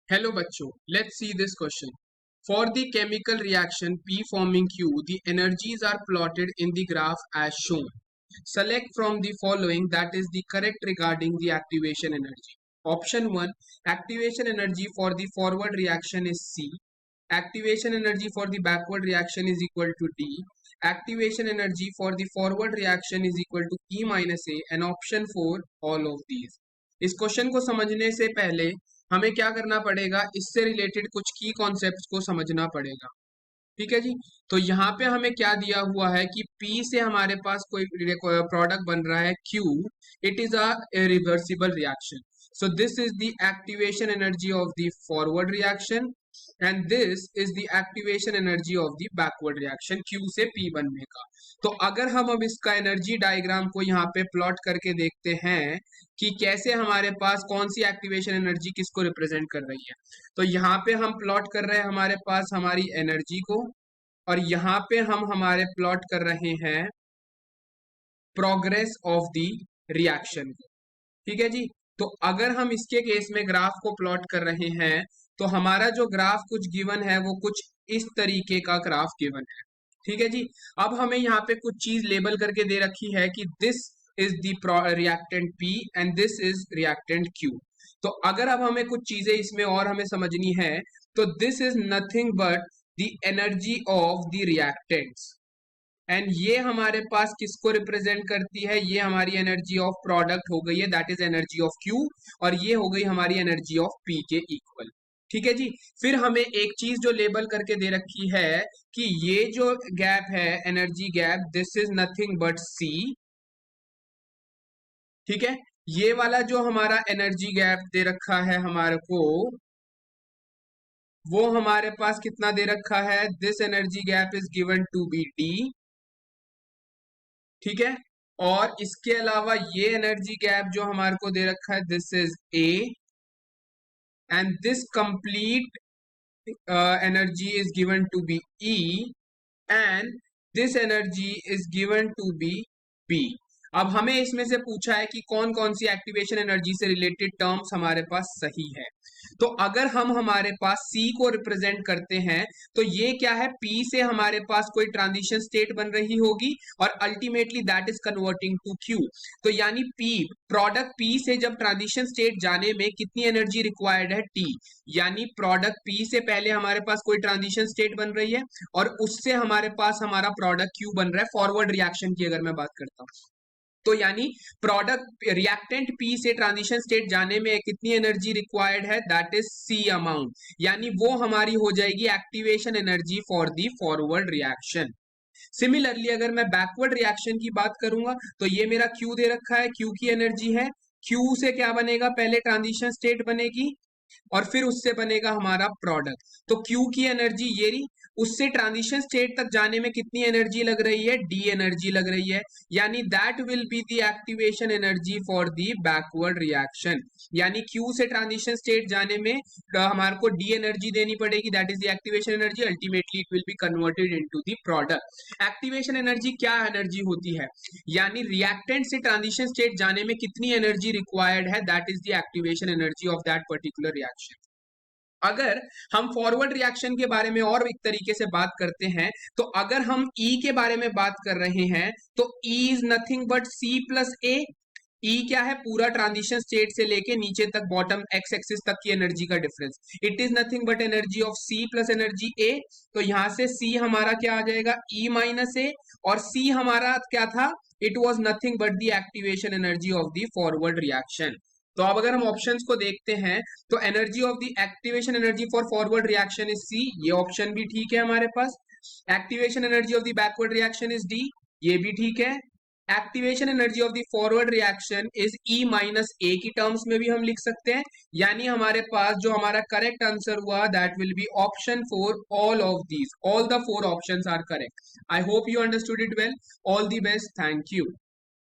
Hello बच्चों, let's see this question. For the chemical reaction P forming Q, the energies are plotted in the graph as shown. Select from the following that is the correct regarding the activation energy. Option 1, activation energy for the forward reaction is C. Activation energy for the backward reaction is equal to D. Activation energy for the forward reaction is equal to E minus A, and option 4 all of these. इस question को समझने से पहले हमें क्या करना पड़ेगा, इससे रिलेटेड कुछ की कॉन्सेप्ट्स को समझना पड़ेगा। ठीक है जी। तो यहाँ पे हमें क्या दिया हुआ है कि P से हमारे पास कोई प्रोडक्ट बन रहा है Q, it is a reversible reaction. So this is the activation energy of the forward reaction and this is the activation energy of the backward reaction Q से P बनने का। तो अगर हम अब इसका एनर्जी डायग्राम को यहाँ पे प्लॉट करके देखते हैं कि कैसे हमारे पास कौन सी एक्टिवेशन एनर्जी किसको रिप्रेजेंट कर रही है, तो यहाँ पे हम प्लॉट कर रहे हैं हमारे पास हमारी एनर्जी को, और यहाँ पे हम हमारे प्लॉट कर रहे हैं प्रोग्रेस ऑफ द रिएक्शन को। ठीक है जी। तो अगर हम इसके केस में ग्राफ को प्लॉट कर रहे हैं तो हमारा जो ग्राफ कुछ गिवन है वो कुछ इस तरीके का ग्राफ गिवन है। ठीक है जी। अब हमें यहाँ पे कुछ चीज लेबल करके दे रखी है कि this is the reactant P and this is reactant Q। तो अगर अब हमें कुछ चीजें इसमें और हमें समझनी है तो this is nothing but the energy of the reactants, and ये हमारे पास किसको रिप्रेजेंट करती है, ये हमारी एनर्जी ऑफ प्रोडक्ट हो गई है, that is energy of Q, और ये हो गई हमारी एनर्जी ऑफ P के इक्वल। ठीक है जी। फिर हमें एक चीज जो लेबल करके दे रखी है कि ये जो गैप है energy gap, this is nothing but C। ठीक है। ये वाला जो हमारा एनर्जी गैप दे रखा है हमारे को, वो हमारे पास कितना दे रखा है, this energy gap is given to be D। ठीक है। और इसके अलावा ये एनर्जी गैप जो हमारे को दे रखा है, this is A, and this complete energy is given to be E, and this energy is given to be B। अब हमें इसमें से पूछा है कि कौन कौन सी एक्टिवेशन एनर्जी से रिलेटेड टर्म्स हमारे पास सही है। तो अगर हम हमारे पास C को रिप्रेजेंट करते हैं तो ये क्या है, P से हमारे पास कोई ट्रांजिशन स्टेट बन रही होगी और ultimately that is converting to Q। तो यानी P प्रोडक्ट P से जब ट्रांजिशन स्टेट जाने में कितनी एनर्जी रिक्वायर्ड है, T। यानी प्रोडक्ट P से पहले हमारे पास कोई ट्रांजिशन स्टेट बन रही है और उससे हमारे पास हमारा प्रोडक्ट Q बन रहा है। फॉरवर्ड रिएक्शन की अगर मैं बात करता हूं तो यानी प्रोडक्ट रिएक्टेंट P से ट्रांजिशन स्टेट जाने में कितनी एनर्जी रिक्वायर्ड है, दैट इज C अमाउंट, यानी वो हमारी हो जाएगी activation energy for the forward reaction. Similarly अगर मैं बैकवर्ड रिएक्शन की बात करूंगा तो ये मेरा Q दे रखा है, Q की एनर्जी है, Q से क्या बनेगा, पहले ट्रांजिशन स्टेट बनेगी और फिर उससे बनेगा हमारा प्रोडक्ट। तो Q की एनर्जी ये रही, उससे ट्रांजिशन स्टेट तक जाने में कितनी एनर्जी लग रही है, D एनर्जी लग रही है, यानी that will be the activation energy for the backward reaction. यानी Q से ट्रांजिशन स्टेट जाने में हमारे को D एनर्जी देनी पड़ेगी, that is the activation energy, ultimately it will be converted into the product. Activation energy क्या एनर्जी होती है, यानी रिएक्टेंट से ट्रांजिशन स्टेट जाने में कितनी एनर्जी रिक्वायर्ड है, that is the activation energy of that particular reaction. अगर हम फॉरवर्ड रिएक्शन के बारे में और एक तरीके से बात करते हैं तो अगर हम E के बारे में बात कर रहे हैं तो E is nothing but C plus A। E क्या है, पूरा ट्रांजिशन स्टेट से लेके नीचे तक बॉटम एक्स एक्सिस तक की एनर्जी का difference. It is nothing but energy of C plus energy A। तो यहां से C हमारा क्या आ जाएगा, E माइनस A, और C हमारा क्या था, it was nothing but the activation energy of the forward reaction. तो अब अगर हम ऑप्शंस को देखते हैं तो energy of the activation energy for forward reaction is C, ये ऑप्शन भी ठीक है हमारे पास। Activation energy of the backward reaction is D, ये भी ठीक है। Activation energy of the forward reaction is E minus A की टर्म्स में भी हम लिख सकते हैं, यानी हमारे पास जो हमारा करेक्ट आंसर हुआ that will be option 4 all of these, all the 4 options are correct. I hope you understood it well. All the best, thank you.